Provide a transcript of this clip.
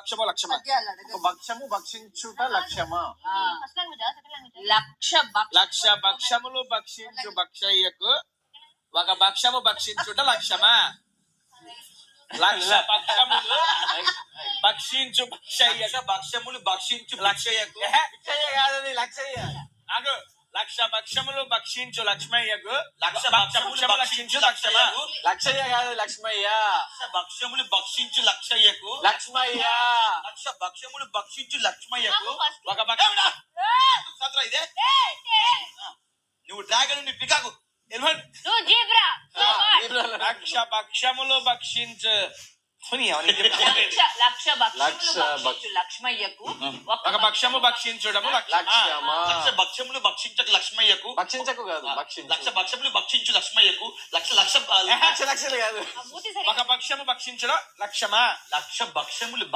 భక్షమో లక్ష్యమా? పద్యాలు అడగ. భక్షము భక్షించుట లక్ష్యమా? లక్ష భక్షములు భక్షించు భక్షయ్యకు ఒక భక్షము భక్షించుట లక్ష్యమా? లక్ష భక్షములు భక్షించు భక్షయ్యక భక్షములు భక్షించు లక్షయ్యకు కాదని లక్షయ్య. నాకు లక్ష భక్షములు భక్షించు లక్ష్మయ్యకు లక్ష భక్షములు భక్షించు లక్ష్యమా? లక్షయ్య కాదు లక్ష్మయ్య. లక్ష భక్షములు భక్షించు లక్షయ్యకు లక్ష్మయ్య. లక్ష భక్షములు భక్షించు లక్ష్మయ్యకు ఒక భక్షం ఇదే నువ్వు డ్రాగన్ ని పికాకు లక్ష భక్షములు భక్షించు లక్ష్మయ్యకు ఒక భక్షము భక్షించడము లక్ష్యమా? లక్ష భక్షములు భక్షించకు లక్ష్మయ్యకు భక్షించకు కాదు లక్ష భక్షములు భక్షించు లక్ష్మయ్యకు లక్ష లక్ష లక్ష లక్షలు కాదు. ఒక భక్షము భక్షించడం లక్ష్యమా? లక్ష భక్షములు